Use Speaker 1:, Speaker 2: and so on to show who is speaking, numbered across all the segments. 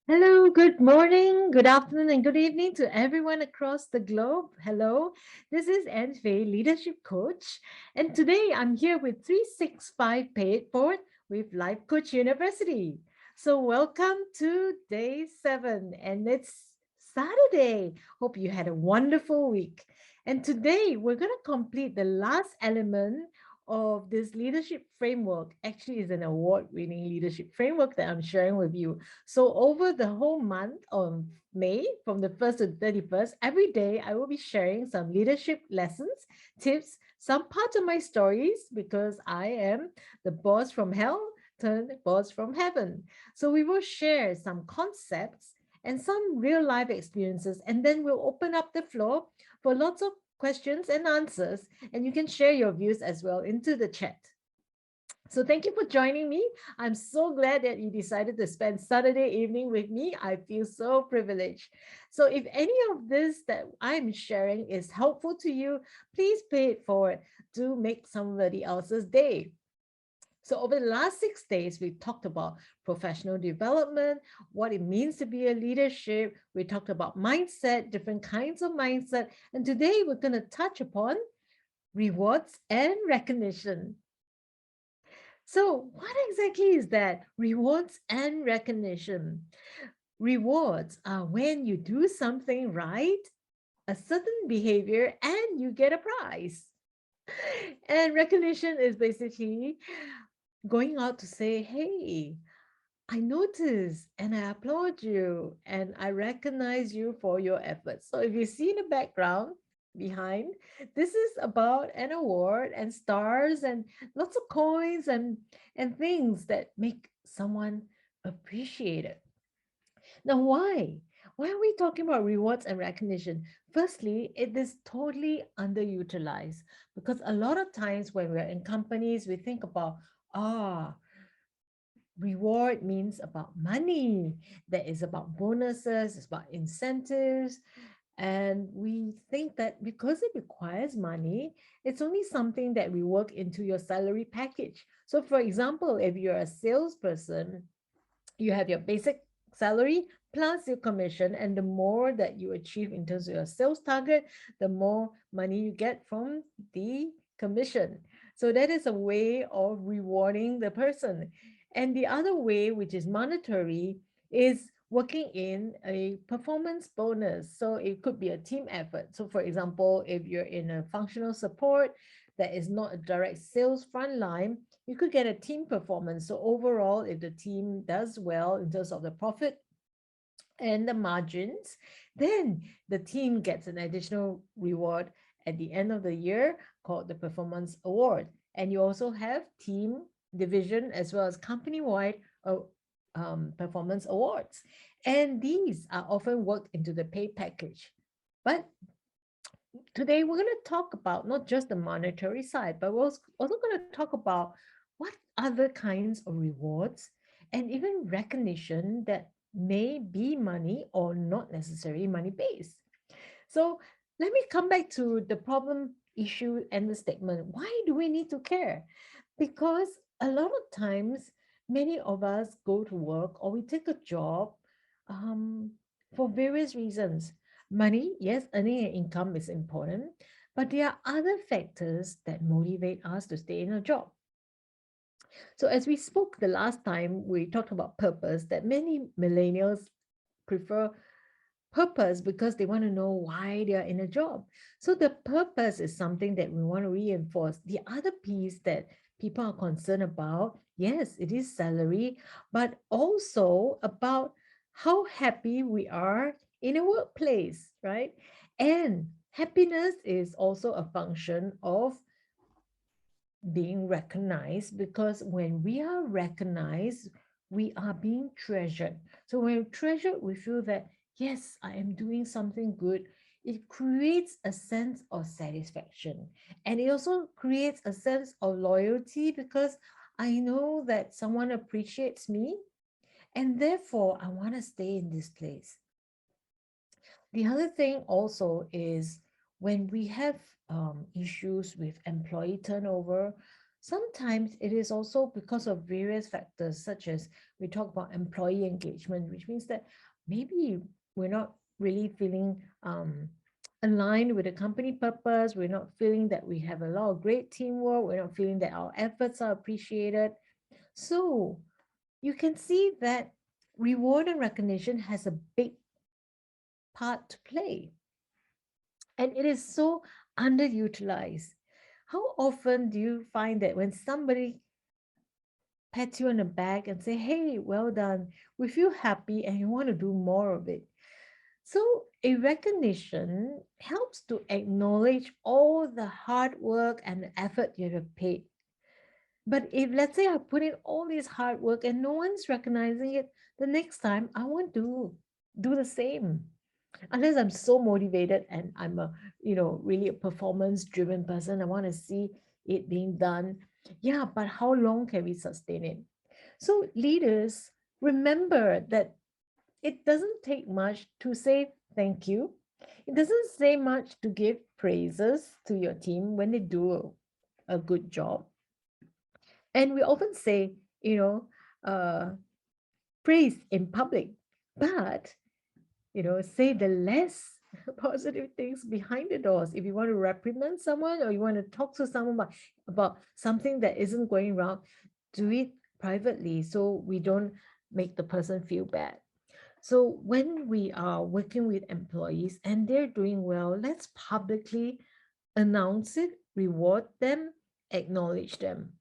Speaker 1: Hello, good morning, good afternoon, and good evening to everyone across the globe. Hello, this is Anne Phey, leadership coach, and today I'm here with 365 Paid Forward with Life Coach University. So, welcome to day 7, and it's Saturday. Hope you had a wonderful week. And today we're going to complete the last element of this leadership framework. Actually, is an award-winning leadership framework that I'm sharing with you. So over the whole month of May, from the 1st to 31st, every day I will be sharing some leadership lessons, tips, some parts of my stories because I am the boss from hell turned boss from heaven. So we will share some concepts and some real life experiences, and then we'll open up the floor for lots of questions and answers, and you can share your views as well into the chat. So thank you for joining me. I'm so glad that you decided to spend Saturday evening with me. I feel so privileged. So if any of this that I'm sharing is helpful to you, please pay it forward to make somebody else's day. So over the last 6 days, we talked about professional development, what it means to be a leadership. We talked about mindset, different kinds of mindset. And today we're going to touch upon rewards and recognition. So, what exactly is that? Rewards and recognition. Rewards are when you do something right, a certain behavior, and you get a prize. And recognition is basically going out to say, hey, I notice and I applaud you and I recognize you for your efforts. So if you see in the background behind, this is about an award and stars and lots of coins and things that make someone appreciated. Now, why? Why are we talking about rewards and recognition? Firstly, it is totally underutilized because a lot of times when we're in companies, we think about, ah, reward means about money, that is about bonuses, it's about incentives. And we think that because it requires money, it's only something that we work into your salary package. So, for example, if you're a salesperson, you have your basic salary plus your commission, and the more that you achieve in terms of your sales target, the more money you get from the commission. So that is a way of rewarding the person. And the other way, which is monetary, is working in a performance bonus. So it could be a team effort. So for example, if you're in a functional support that is not a direct sales front line, you could get a team performance. So overall, if the team does well in terms of the profit and the margins, then the team gets an additional reward at the end of the year called the performance award. And you also have team, division, as well as company-wide performance awards. And these are often worked into the pay package. But today we're going to talk about not just the monetary side, but we're also going to talk about what other kinds of rewards and even recognition that may be money or not necessarily money based. So let me come back to the problem issue and the statement. Why do we need to care? Because a lot of times, many of us go to work or we take a job um, for various reasons. Money, yes, earning an income is important, but there are other factors that motivate us to stay in a job. So, as we spoke the last time, we talked about purpose, that many millennials prefer purpose because they want to know why they are in a job. So, the purpose is something that we want to reinforce. The other piece that people are concerned about, yes, it is salary, but also about how happy we are in a workplace, right? And happiness is also a function of being recognized, because when we are recognized, we are being treasured. So when we're treasured, we feel that, yes, I am doing something good. It creates a sense of satisfaction. And it also creates a sense of loyalty because I know that someone appreciates me and therefore I want to stay in this place. The other thing also is when we have issues with employee turnover, Sometimes it is also because of various factors, such as we talk about employee engagement, which means that maybe we're not really feeling aligned with the company purpose. We're not feeling that we have a lot of great teamwork. We're not feeling that our efforts are appreciated. So you can see that reward and recognition has a big part to play. And it is so underutilized. How often do you find that when somebody pats you on the back and say, hey, well done, we feel happy and you want to do more of it? So a recognition helps to acknowledge all the hard work and the effort you have paid. But if, let's say, I put in all this hard work and no one's recognizing it, the next time I want to do the same. Unless I'm so motivated and I'm a, really a performance driven person, I want to see it being done. Yeah, but how long can we sustain it? So leaders, remember that it doesn't take much to say thank you. It doesn't say much to give praises to your team when they do a good job. And we often say, uh, praise in public, but say the less positive things behind the doors. If you want to reprimand someone or you want to talk to someone about something that isn't going wrong, do it privately so we don't make the person feel bad. So when we are working with employees and they're doing well, let's publicly announce it, reward them, acknowledge them.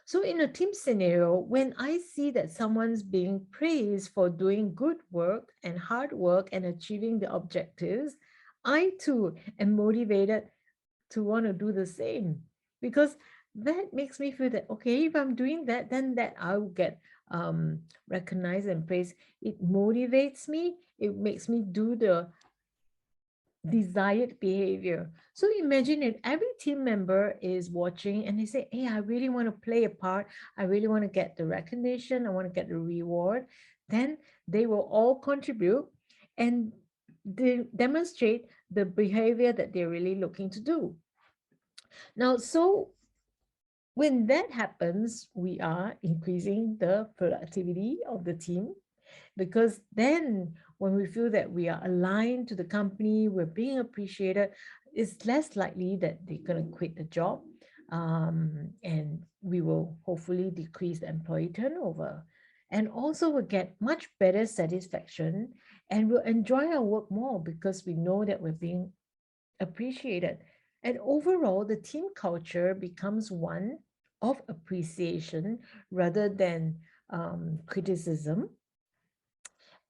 Speaker 1: So in a team scenario, when I see that someone's being praised for doing good work and hard work and achieving the objectives, I too am motivated to want to do the same, because that makes me feel that, okay, if I'm doing that, then that I'll get recognized and praised. It motivates me. It makes me do the desired behavior. So imagine if every team member is watching and they say, hey, I really want to play a part. I really want to get the recognition. I want to get the reward. Then they will all contribute and they demonstrate the behavior that they're really looking to do. Now, so when that happens, we are increasing the productivity of the team, because then when we feel that we are aligned to the company, we're being appreciated, it's less likely that they're going to quit the job. And we will hopefully decrease the employee turnover. And also we'll get much better satisfaction and we'll enjoy our work more because we know that we're being appreciated. And overall, the team culture becomes one of appreciation rather than criticism,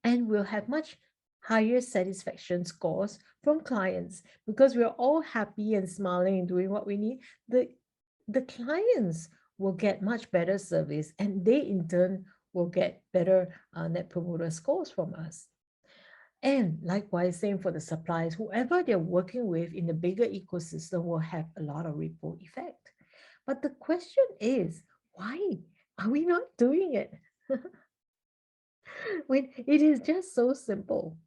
Speaker 1: and we'll have much higher satisfaction scores from clients because we're all happy and smiling and doing what we need. The clients will get much better service and they in turn will get better net promoter scores from us. And likewise, same for the suppliers. Whoever they're working with in the bigger ecosystem will have a lot of ripple effect. But the question is, why are we not doing it? When it is just so simple.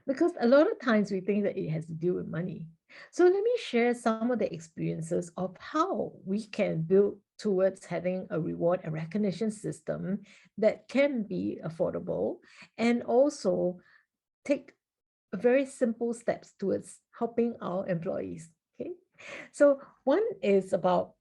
Speaker 1: Because a lot of times we think that it has to do with money. So let me share some of the experiences of how we can build towards having a reward and recognition system that can be affordable and also take very simple steps towards helping our employees. Okay. So one is about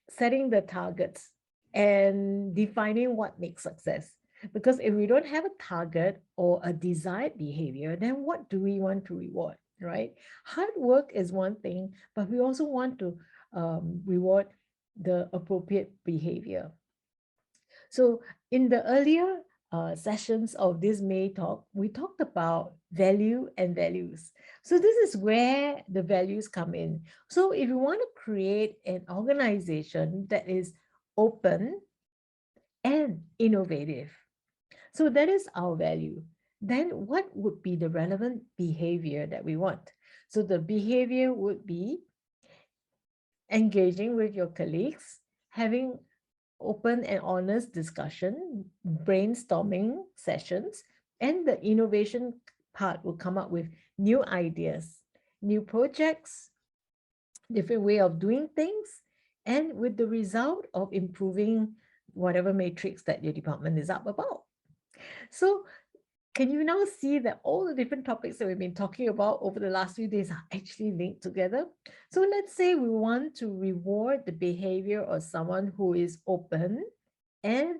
Speaker 1: setting the targets and defining what makes success. Because if we don't have a target or a desired behavior, then what do we want to reward, right? Hard work is one thing, but we also want to reward the appropriate behavior. So in the earlier sessions of this May talk, we talked about value and values. So this is where the values come in. So if you want to create an organization that is open and innovative, so that is our value. Then what would be the relevant behavior that we want? So the behavior would be engaging with your colleagues, having open and honest discussion, brainstorming sessions, and the innovation part will come up with new ideas, new projects, different way of doing things, and with the result of improving whatever matrix that your department is up about. So can you now see that all the different topics that we've been talking about over the last few days are actually linked together? So let's say we want to reward the behavior of someone who is open and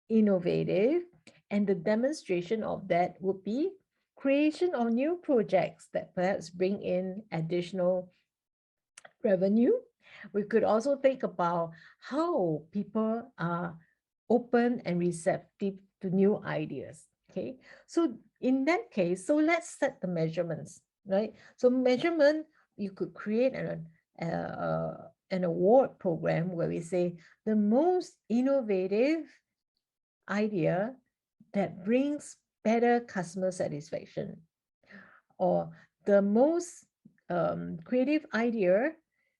Speaker 1: innovative, and the demonstration of that would be creation of new projects that perhaps bring in additional revenue. We could also think about how people are open and receptive to new ideas. Okay, so in that case, so let's set the measurements, right? So measurement, you could create an award program where we say the most innovative idea that brings better customer satisfaction, or the most creative idea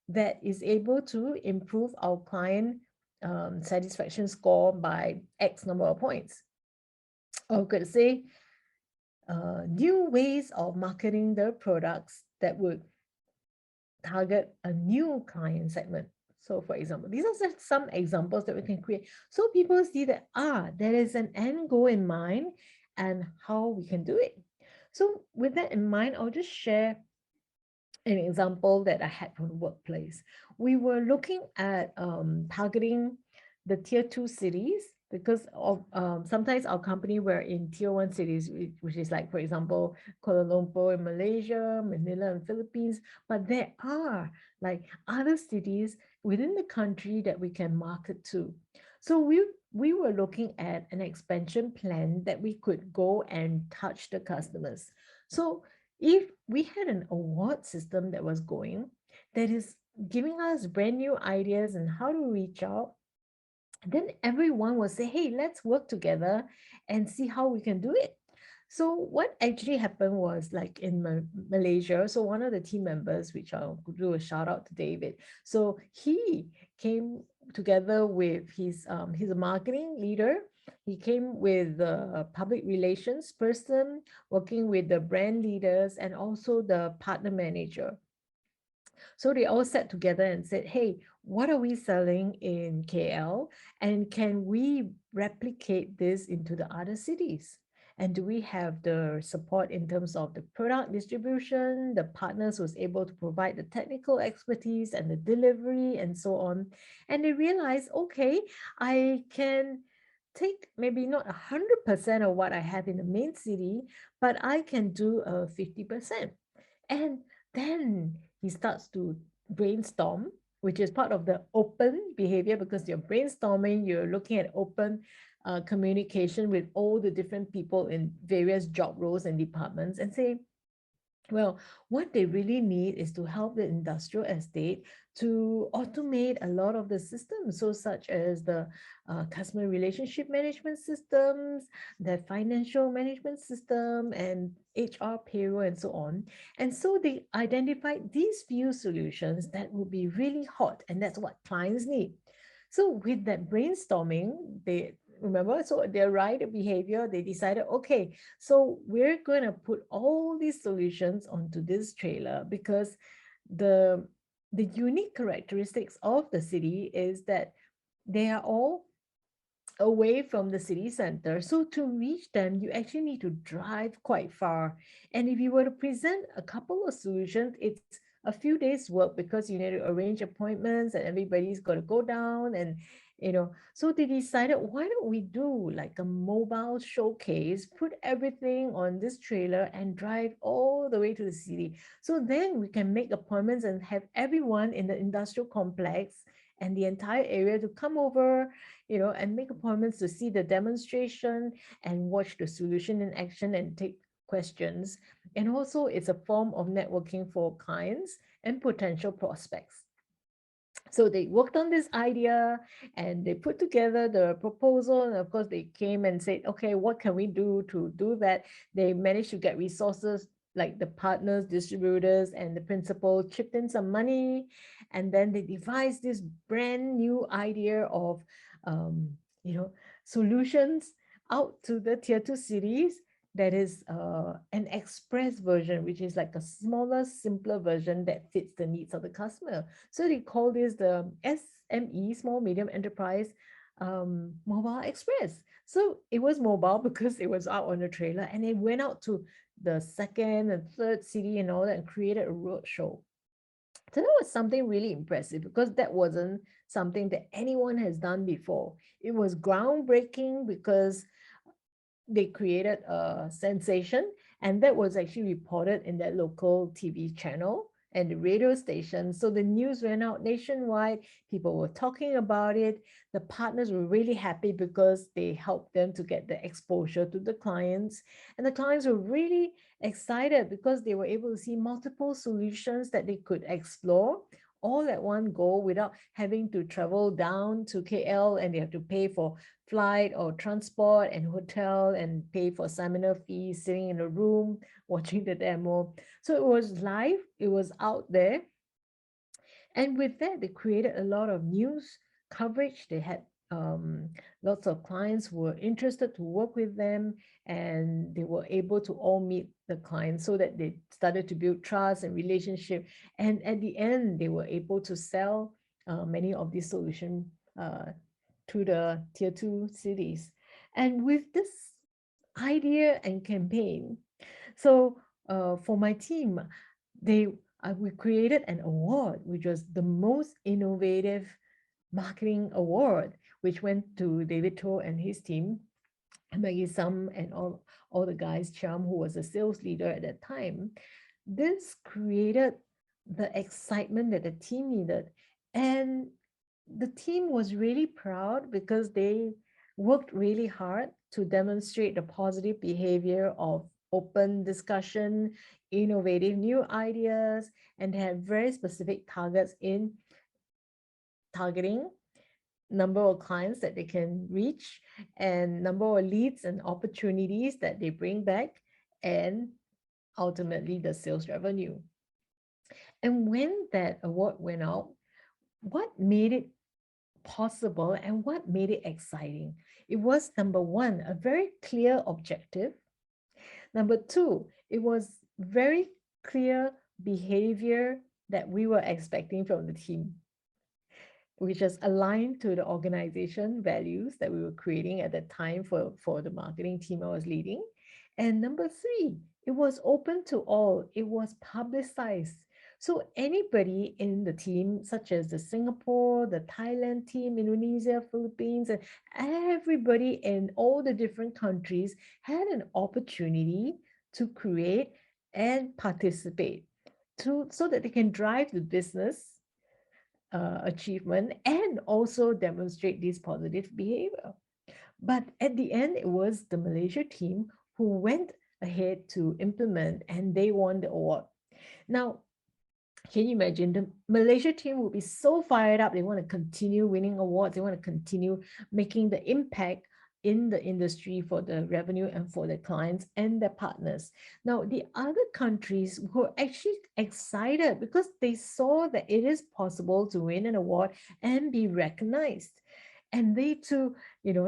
Speaker 1: that is able to improve our client satisfaction score by X number of points. Or could say new ways of marketing the products that would target a new client segment. So for example, these are just some examples that we can create. So people see that, there is an end goal in mind and how we can do it. So with that in mind, I'll just share an example that I had from the workplace. We were looking at targeting the tier two cities because of sometimes our company were in tier one cities, which is like, for example, Kuala Lumpur in Malaysia, Manila in Philippines. But there are like other cities within the country that we can market to. So we were looking at an expansion plan that we could go and touch the customers. So if we had an award system that was going, that is giving us brand new ideas and how to reach out, then everyone will say, hey, let's work together and see how we can do it. So what actually happened was like in Malaysia, so one of the team members, which I'll do a shout out to David. So he came together with he's a marketing leader. He came with the public relations person, working with the brand leaders and also the partner manager. So they all sat together and said, hey, what are we selling in KL? And can we replicate this into the other cities? And do we have the support in terms of the product distribution, the partners who's able to provide the technical expertise and the delivery and so on? And they realized, okay, I can take maybe not 100% of what I have in the main city, but I can do a 50%. And then he starts to brainstorm, which is part of the open behavior, because you're brainstorming, you're looking at open communication with all the different people in various job roles and departments and say, well, what they really need is to help the industrial estate to automate a lot of the systems, so such as the customer relationship management systems, the financial management system, and HR payroll, and so on. And so they identified these few solutions that will be really hot, and that's what clients need. So with that brainstorming, they remember, so their right behavior, they decided, okay, so we're going to put all these solutions onto this trailer because the the unique characteristics of the city is that they are all away from the city center. So to reach them, you actually need to drive quite far. And if you were to present a couple of solutions, it's a few days work because you need to arrange appointments and everybody's got to go down and so they decided, why don't we do like a mobile showcase, put everything on this trailer and drive all the way to the city. So then we can make appointments and have everyone in the industrial complex and the entire area to come over, and make appointments to see the demonstration and watch the solution in action and take questions. And also it's a form of networking for clients and potential prospects. So they worked on this idea and they put together the proposal. And of course, they came and said, okay, what can we do to do that? They managed to get resources like the partners, distributors, and the principal chipped in some money. And then they devised this brand new idea of, solutions out to the tier two cities. that is an express version, which is like a smaller, simpler version that fits the needs of the customer. So they call this the SME, small medium enterprise mobile express. So it was mobile because it was out on a trailer, and it went out to the second and third city and all that, and created a road show. So that was something really impressive because that wasn't something that anyone has done before. It was groundbreaking because they created a sensation, and that was actually reported in that local TV channel and the radio station. So the news went out nationwide. People were talking about it. The partners were really happy because they helped them to get the exposure to the clients. And the clients were really excited because they were able to see multiple solutions that they could explore all at one go without having to travel down to KL, and they have to pay for flight or transport and hotel and pay for seminar fees, sitting in a room watching the demo. So it was live, it was out there. And with that, they created a lot of news coverage. They had lots of clients who were interested to work with them, and they were able to all meet the clients so that they started to build trust and relationship. And at the end, they were able to sell many of these solutions to the tier two cities. And with this idea and campaign, so for my team, they we created an award, which was the most innovative marketing award, which went to David To and his team, and Maggie Sum and all the guys, Cham, who was a sales leader at that time. This created the excitement that the team needed. And the team was really proud because they worked really hard to demonstrate the positive behavior of open discussion, innovative new ideas, and they had very specific targets in targeting number of clients that they can reach, and number of leads and opportunities that they bring back, and ultimately the sales revenue. And when that award went out, what made it possible and what made it exciting? It was number one, a very clear objective. Number two, it was very clear behavior that we were expecting from the team, which is aligned to the organization values that we were creating at that time for the marketing team I was leading. And number three, it was open to all. It was publicized. So anybody in the team, such as the Singapore, the Thailand team, Indonesia, Philippines, and everybody in all the different countries had an opportunity to create and participate so that they can drive the business achievement and also demonstrate this positive behavior. But at the end, it was the Malaysia team who went ahead to implement, and they won the award. Now, can you imagine the Malaysia team would be so fired up? They want to continue winning awards. They want to continue making the impact in the industry for the revenue and for the clients and their partners. Now, the other countries were actually excited because they saw that it is possible to win an award and be recognized. And they too,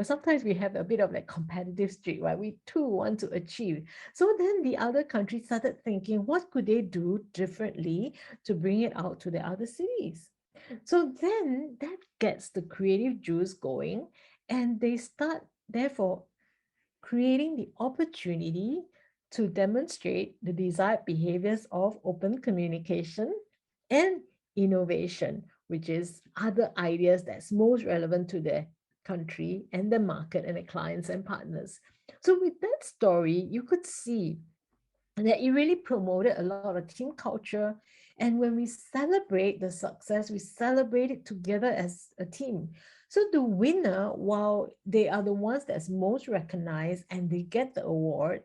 Speaker 1: sometimes we have a bit of like competitive streak, right? We too want to achieve. So then the other countries started thinking, what could they do differently to bring it out to the other cities? So then that gets the creative juice going, and they start, therefore, creating the opportunity to demonstrate the desired behaviors of open communication and innovation, which is other ideas that's most relevant to the country and the market and the clients and partners. So with that story, you could see that it really promoted a lot of team culture. And when we celebrate the success, we celebrate it together as a team. So the winner, while they are the ones that's most recognized and they get the award,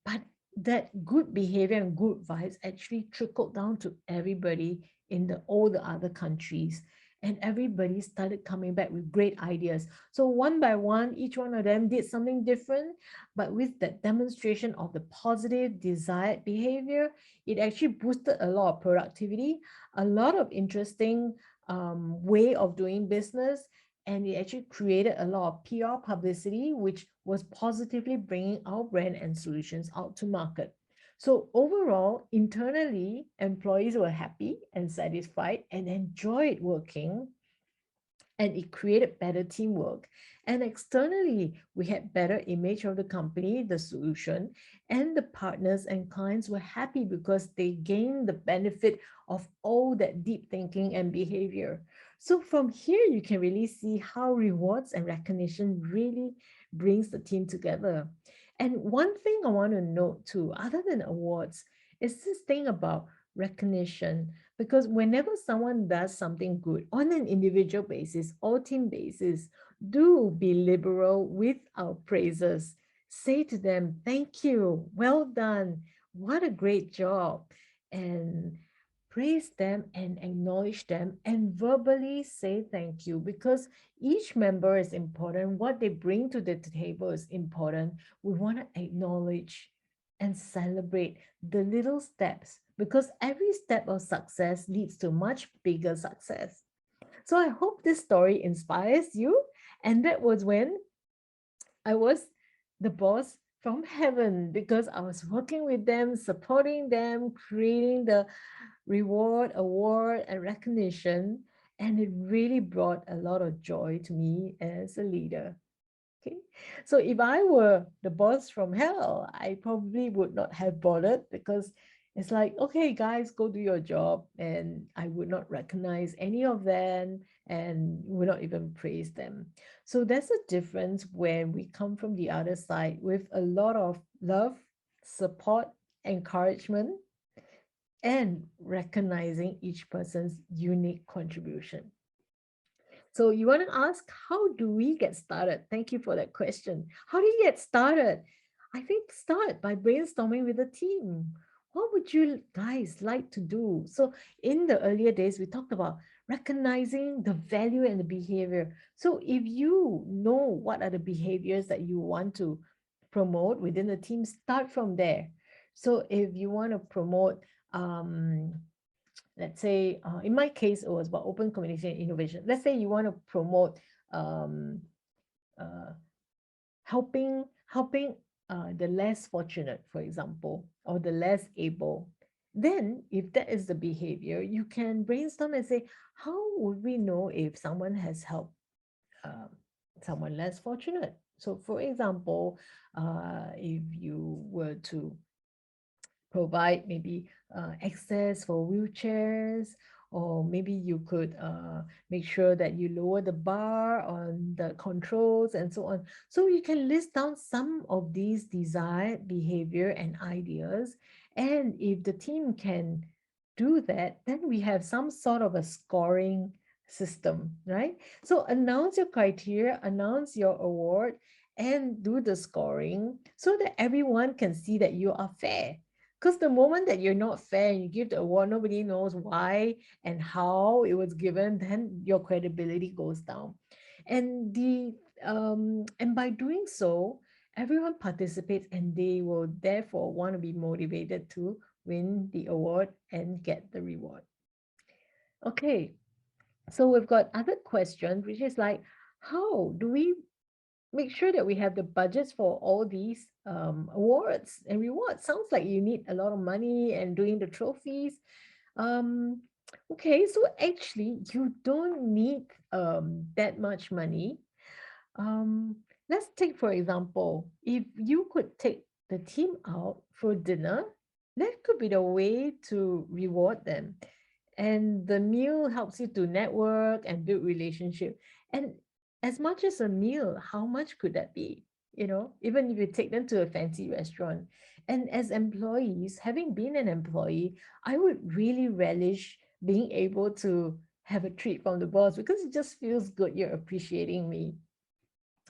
Speaker 1: but that good behavior and good vibes actually trickled down to everybody in all the other countries. And everybody started coming back with great ideas. So one by one, each one of them did something different, but with that demonstration of the positive desired behavior, it actually boosted a lot of productivity, a lot of interesting way of doing business, and it actually created a lot of PR publicity, which was positively bringing our brand and solutions out to market. So overall, internally, employees were happy and satisfied and enjoyed working, and it created better teamwork. And externally, we had better image of the company, the solution, and the partners and clients were happy because they gained the benefit of all that deep thinking and behavior. So from here, you can really see how rewards and recognition really brings the team together. And one thing I want to note too, other than awards, is this thing about recognition, because whenever someone does something good on an individual basis or team basis, do be liberal with our praises. Say to them, thank you, well done, what a great job. And praise them and acknowledge them and verbally say thank you, because each member is important. What they bring to the table is important. We want to acknowledge and celebrate the little steps, because every step of success leads to much bigger success. So I hope this story inspires you. And that was when I was the boss from heaven, because I was working with them, supporting them, creating the reward, award, and recognition. And it really brought a lot of joy to me as a leader. Okay, so if I were the boss from hell, I probably would not have bothered, because it's like, okay, guys, go do your job. And I would not recognize any of them and would not even praise them. So there's a difference when we come from the other side with a lot of love, support, encouragement, and recognizing each person's unique contribution. So you want to ask, how do we get started? Thank you for that question. How do you get started? I think start by brainstorming with the team. What would you guys like to do? So in the earlier days, we talked about recognizing the value and the behavior. So if you know what are the behaviors that you want to promote within the team, start from there. So if you want to promote let's say, in my case, it was about open communication and innovation. Let's say you want to promote um, uh, helping the less fortunate, for example, or the less able. Then, if that is the behavior, you can brainstorm and say, how would we know if someone has helped um, someone less fortunate? So, for example, if you were to provide maybe access for wheelchairs, or maybe you could make sure that you lower the bar on the controls and so on. So you can list down some of these desired behavior and ideas. And if the team can do that, then we have some sort of a scoring system, right? So announce your criteria, announce your award, and do the scoring so that everyone can see that you are fair. Because the moment that you're not fair and you give the award, nobody knows why and how it was given, then your credibility goes down. And by doing so, everyone participates and they will therefore want to be motivated to win the award and get the reward. Okay, so we've got other questions, which is like, how do we make sure that we have the budgets for all these awards and rewards? Sounds like you need a lot of money and doing the trophies. Um, okay, so actually you don't need that much money. Um, let's take, for example, if you could take the team out for dinner, that could be the way to reward them. And the meal helps you to network and build relationship. And as much as a meal, how much could that be? You know, even if you take them to a fancy restaurant. And as employees, having been an employee, I would really relish being able to have a treat from the boss, because it just feels good. You're appreciating me.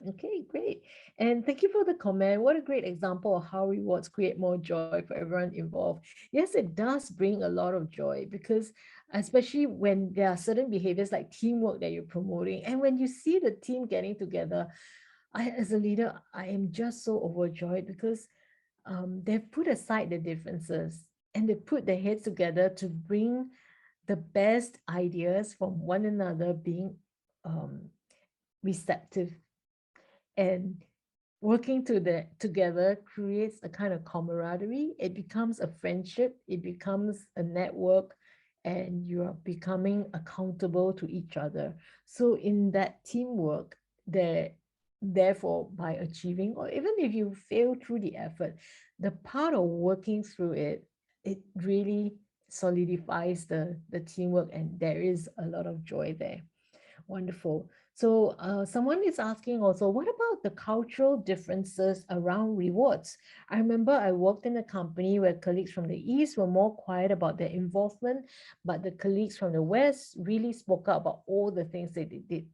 Speaker 1: Okay, great. And thank you for the comment. What a great example of how rewards create more joy for everyone involved. Yes, it does bring a lot of joy, because especially when there are certain behaviors like teamwork that you're promoting, and when you see the team getting together, as a leader, I am just so overjoyed, because they've put aside the differences and they put their heads together to bring the best ideas from one another being um, receptive, and working together creates a kind of camaraderie. It becomes a friendship, it becomes a network, and you are becoming accountable to each other. So in that teamwork, there therefore by achieving, or even if you fail through the effort, the part of working through it, it really solidifies the teamwork, and there is a lot of joy there. Wonderful. So, someone is asking also, what about the cultural differences around rewards? I remember I worked in a company where colleagues from the East were more quiet about their involvement, but the colleagues from the West really spoke up about all the things that they did.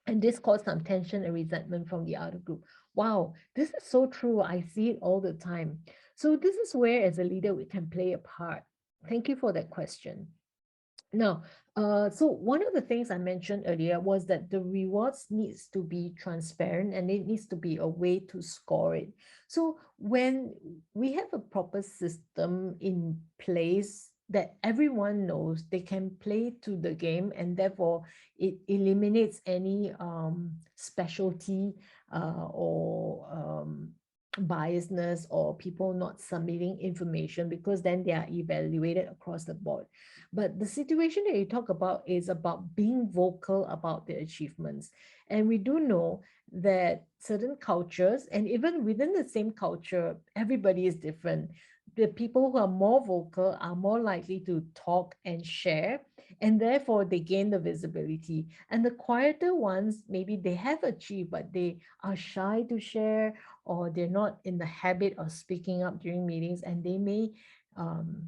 Speaker 1: And this caused some tension and resentment from the other group. Wow, this is so true. I see it all the time. So, this is where, as a leader, we can play a part. Thank you for that question. Now, so one of the things I mentioned earlier was that the rewards needs to be transparent, and it needs to be a way to score it. So when we have a proper system in place that everyone knows they can play to the game, and therefore it eliminates any specialty or biasness or people not submitting information, because then they are evaluated across the board. But the situation that you talk about is about being vocal about the achievements. And we do know that certain cultures, and even within the same culture, everybody is different. The people who are more vocal are more likely to talk and share, and therefore they gain the visibility. And the quieter ones, maybe they have achieved, but they are shy to share, or they're not in the habit of speaking up during meetings, and they may um,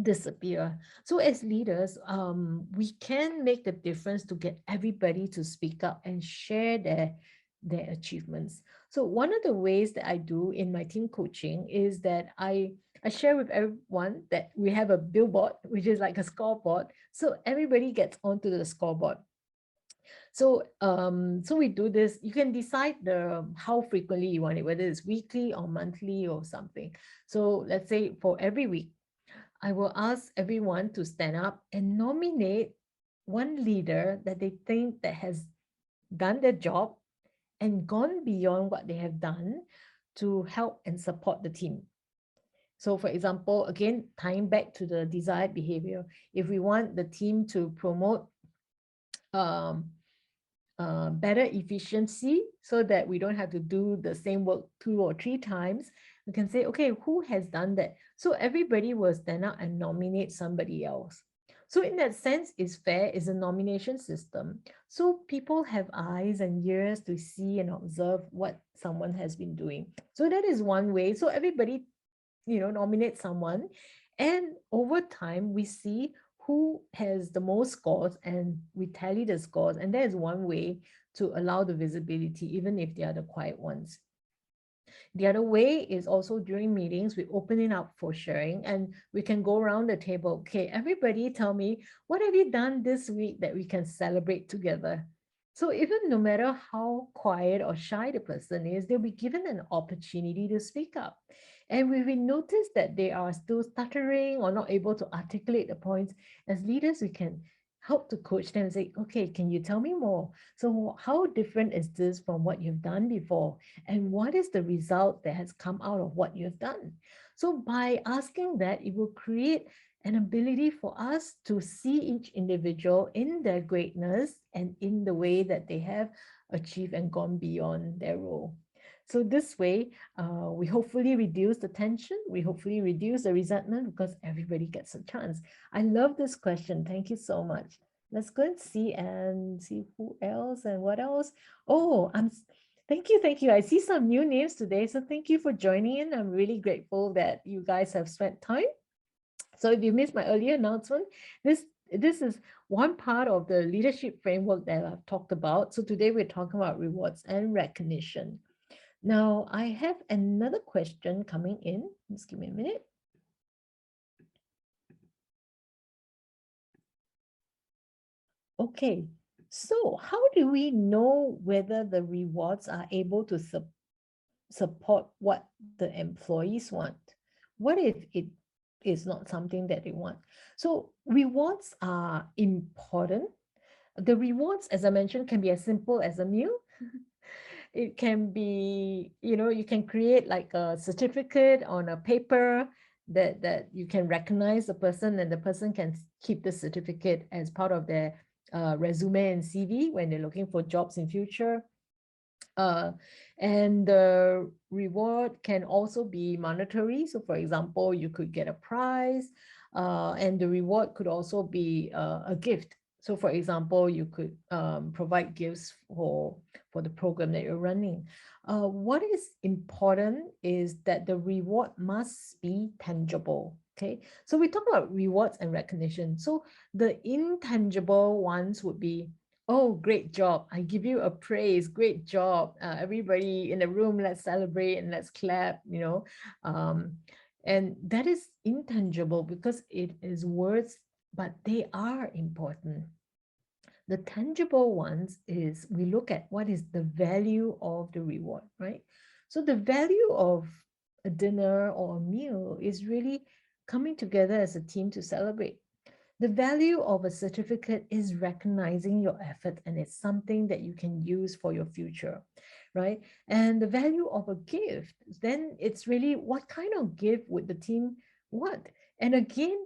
Speaker 1: disappear. So as leaders, we can make the difference to get everybody to speak up and share their achievements. So one of the ways that I do in my team coaching is that I share with everyone that we have a billboard, which is like a scoreboard. So everybody gets onto the scoreboard. So we do this. You can decide the how frequently you want it, whether it's weekly or monthly or something. So let's say for every week, I will ask everyone to stand up and nominate one leader that they think that has done their job and gone beyond what they have done to help and support the team. So, for example, again, tying back to the desired behavior, if we want the team to promote um, better efficiency so that we don't have to do the same work 2 or 3 times, we can say, okay, who has done that? So everybody will stand up and nominate somebody else. So in that sense, it's fair, it's a nomination system. So people have eyes and ears to see and observe what someone has been doing. So that is one way. So everybody, nominate someone. And over time, we see who has the most scores and we tally the scores. And that is one way to allow the visibility, even if they are the quiet ones. The other way is also during meetings, we open it up for sharing and we can go around the table. Okay, everybody tell me, what have you done this week that we can celebrate together? So even no matter how quiet or shy the person is, they'll be given an opportunity to speak up. And when we notice that they are still stuttering or not able to articulate the points, as leaders, we can help to coach them and say, okay, can you tell me more? So how different is this from what you've done before? And what is the result that has come out of what you've done? So by asking that, it will create an ability for us to see each individual in their greatness and in the way that they have achieved and gone beyond their role. So this way, we hopefully reduce the tension, we hopefully reduce the resentment because everybody gets a chance. I love this question. Thank you so much. Let's go and see who else and what else. Oh, thank you, thank you. I see some new names today, so thank you for joining in. I'm really grateful that you guys have spent time. So if you missed my earlier announcement, this is one part of the leadership framework that I've talked about. So today we're talking about rewards and recognition. Now I have another question coming in. Just give me a minute. Okay, so how do we know whether the rewards are able to support what the employees want? What if it is not something that they want? So rewards are important, The rewards, as I mentioned, can be as simple as a meal. It can be, you can create like a certificate on a paper that you can recognize the person, and the person can keep the certificate as part of their resume and CV when they're looking for jobs in future. Uh, and the reward can also be monetary. So for example, you could get a prize, and the reward could also be a gift. So for example, you could provide gifts for the program that you're running. What is important is that the reward must be tangible. Okay, so we talk about rewards and recognition. So the intangible ones would be, oh, great job. I give you a praise. Great job. Everybody in the room, let's celebrate and let's clap, and that is intangible because it is words, but they are important. The tangible ones is we look at what is the value of the reward, right? So the value of a dinner or a meal is really coming together as a team to celebrate. The value of a certificate is recognizing your effort, and it's something that you can use for your future, right? And the value of a gift, then it's really what kind of gift would the team want? And again,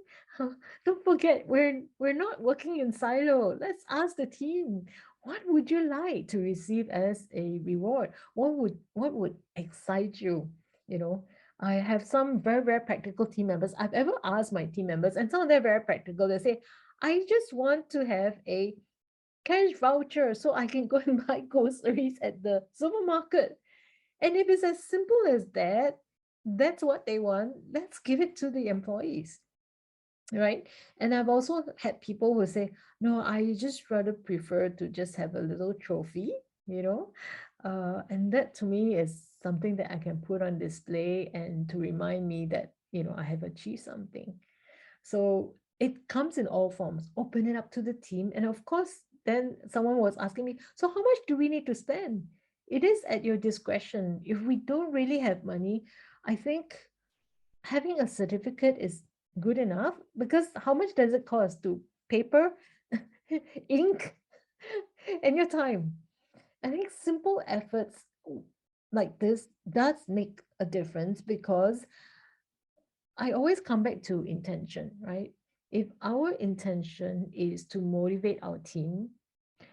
Speaker 1: don't forget, we're not working in silo. Let's ask the team, what would you like to receive as a reward? What would excite you? You know, I have some very, very practical team members. I've ever asked my team members, and some of them are very practical. They say, I just want to have a cash voucher so I can go and buy groceries at the supermarket. And if it's as simple as that, that's what they want. Let's give it to the employees, right? And I've also had people who say, no, I just rather prefer to just have a little trophy, you know. And that to me is something that I can put on display and to remind me that, I have achieved something. So it comes in all forms. Open it up to the team. And of course, then someone was asking me, so how much do we need to spend? It is at your discretion. If we don't really have money, I think having a certificate is good enough, because how much does it cost? To paper, ink, and your time? I think simple efforts like this does make a difference, because I always come back to intention, right? If our intention is to motivate our team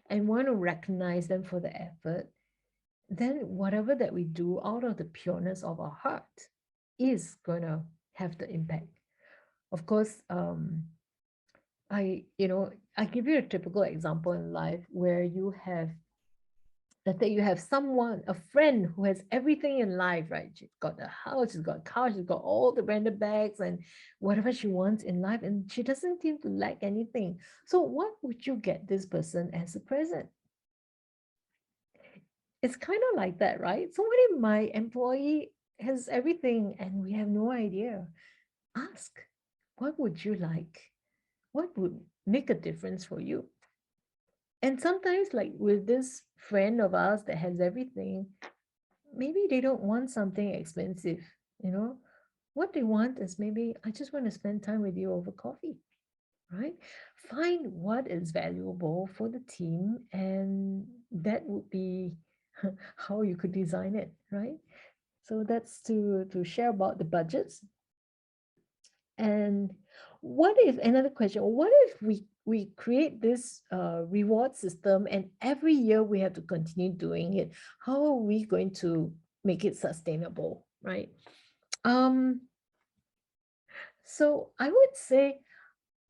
Speaker 1: and want to recognize them for the effort, then whatever that we do out of the pureness of our heart is going to have the impact. Of course, I give you a typical example in life where you have, let's say you have someone, a friend who has everything in life, right? She's got a house, she's got a car, she's got all the branded bags and whatever she wants in life, and she doesn't seem to lack anything. So what would you get this person as a present? It's kind of like that, right? So what if my employee has everything and we have no idea? Ask, what would you like? What would make a difference for you? And sometimes, like with this friend of ours that has everything, maybe they don't want something expensive, you know? What they want is maybe, I just want to spend time with you over coffee, right? Find what is valuable for the team, and that would be how you could design it, right? So that's to share about the budgets. And what if, another question, what if we create this reward system and every year we have to continue doing it? How are we going to make it sustainable, right? Um, so I would say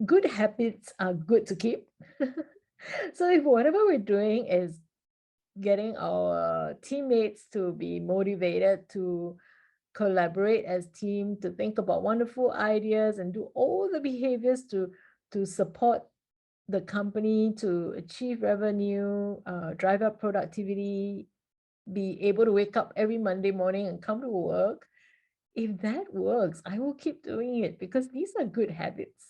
Speaker 1: good habits are good to keep. So if whatever we're doing is getting our teammates to be motivated to collaborate as team, to think about wonderful ideas and do all the behaviors to support the company to achieve revenue, drive up productivity, be able to wake up every Monday morning and come to work. If that works, I will keep doing it, because these are good habits.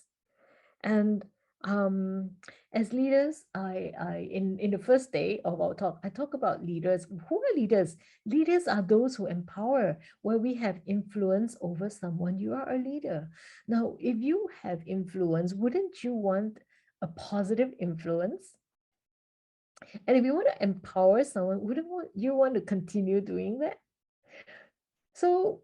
Speaker 1: And um, as leaders, I in the first day of our talk, I talk about leaders. Who are leaders? Leaders are those who empower, where we have influence over someone. You are a leader. Now, if you have influence, wouldn't you want a positive influence? And if you want to empower someone, wouldn't you want to continue doing that? So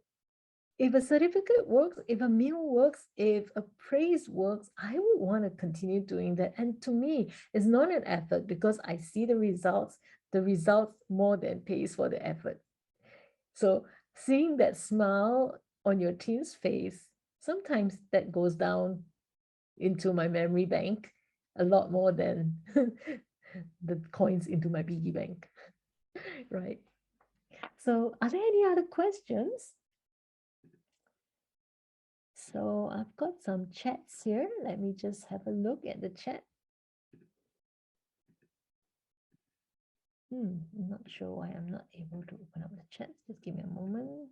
Speaker 1: if a certificate works, if a meal works, if a praise works, I would want to continue doing that. And to me, it's not an effort because I see the results more than pays for the effort. So seeing that smile on your team's face, sometimes that goes down into my memory bank a lot more than the coins into my piggy bank, right? So are there any other questions? So I've got some chats here. Let me just have a look at the chat. I'm not sure why I'm not able to open up the chat. Just give me a moment.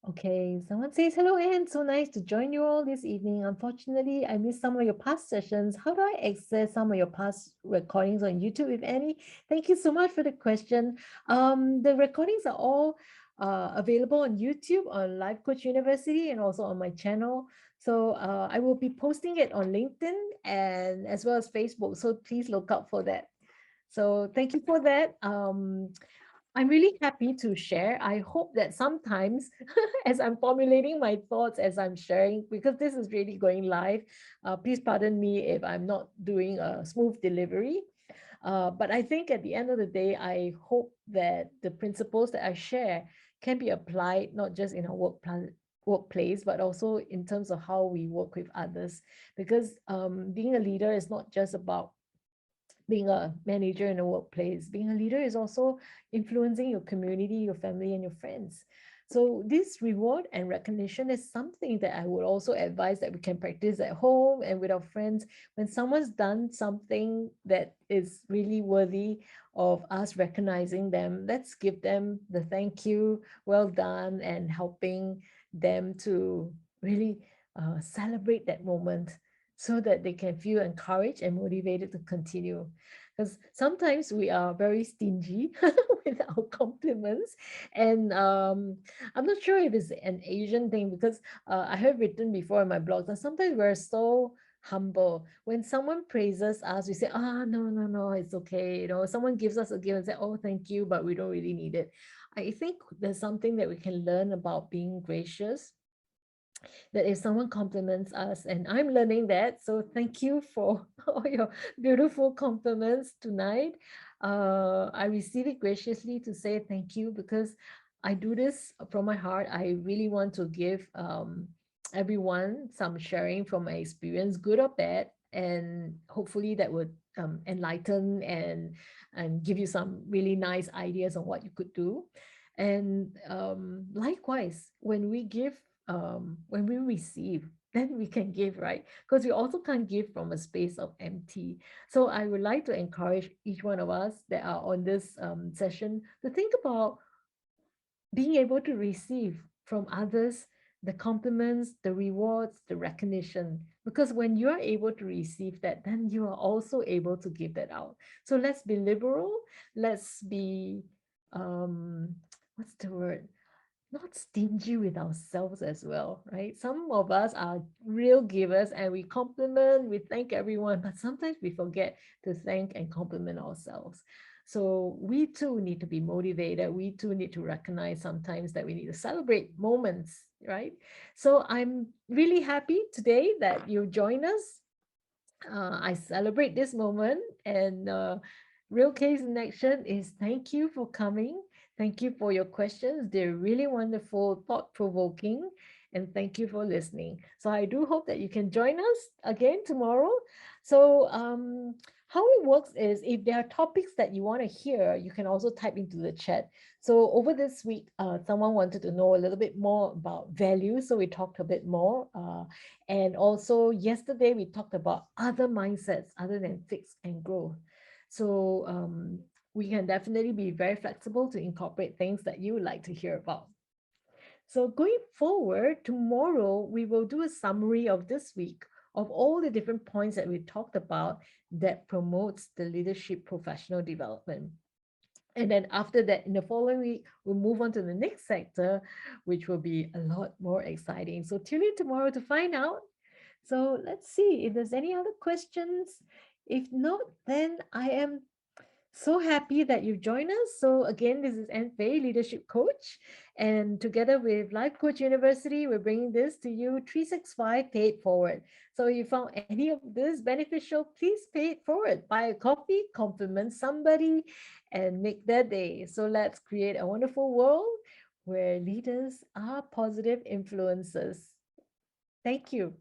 Speaker 1: Okay, someone says, hello, Anne. So nice to join you all this evening. Unfortunately, I missed some of your past sessions. How do I access some of your past recordings on YouTube, if any? Thank you so much for the question. The recordings are all available on YouTube, on Life Coach University, and also on my channel. So I will be posting it on LinkedIn and as well as Facebook. So please look out for that. So thank you for that. I'm really happy to share. I hope that sometimes, as I'm formulating my thoughts, as I'm sharing, because this is really going live, please pardon me if I'm not doing a smooth delivery. But I think at the end of the day, I hope that the principles that I share can be applied not just in our workplace, but also in terms of how we work with others. Because being a leader is not just about being a manager in a workplace. Being a leader is also influencing your community, your family, and your friends. So this reward and recognition is something that I would also advise that we can practice at home and with our friends. When someone's done something that is really worthy of us recognizing them, let's give them the thank you, well done, and helping them to really celebrate that moment so that they can feel encouraged and motivated to continue. Because sometimes we are very stingy with our compliments. And I'm not sure if it's an Asian thing because I have written before in my blog that sometimes we're so humble. When someone praises us, we say, no, no, no, it's okay. You know, someone gives us a gift and say, oh, thank you, but we don't really need it. I think there's something that we can learn about being gracious, that if someone compliments us, and I'm learning that, so thank you for all your beautiful compliments tonight. I receive it graciously to say thank you because I do this from my heart. I really want to give everyone some sharing from my experience, good or bad, and hopefully that would enlighten and give you some really nice ideas on what you could do. And likewise, when we receive, then we can give, right? Because we also can't give from a space of empty. So I would like to encourage each one of us that are on this session to think about being able to receive from others the compliments, the rewards, the recognition. Because when you are able to receive that, then you are also able to give that out. So let's be liberal. Let's be, what's the word? Not stingy with ourselves as well, right? Some of us are real givers and we compliment, we thank everyone, but sometimes we forget to thank and compliment ourselves. So we too need to be motivated. We too need to recognize sometimes that we need to celebrate moments, right? So I'm really happy today that you join us. I celebrate this moment, and real case in action is thank you for coming. Thank you for your questions. They're really wonderful, thought-provoking, and thank you for listening. So I do hope that you can join us again tomorrow. So how it works is if there are topics that you want to hear, you can also type into the chat. So over this week, someone wanted to know a little bit more about value. So we talked a bit more. And also yesterday we talked about other mindsets other than fixed and growth. So we can definitely be very flexible to incorporate things that you would like to hear about. So going forward, tomorrow we will do a summary of this week of all the different points that we talked about that promotes the leadership professional development. And then after that, in the following week, we'll move on to the next sector, which will be a lot more exciting. So tune in tomorrow to find out. So let's see if there's any other questions. If not, then I am so happy that you've joined us. So again, this is Anne Phey, leadership coach, and together with Life Coach University, we're bringing this to you 365 Pay It Forward. So if you found any of this beneficial, please pay it forward. Buy a coffee, compliment somebody, and make their day. So let's create a wonderful world where leaders are positive influencers. Thank you.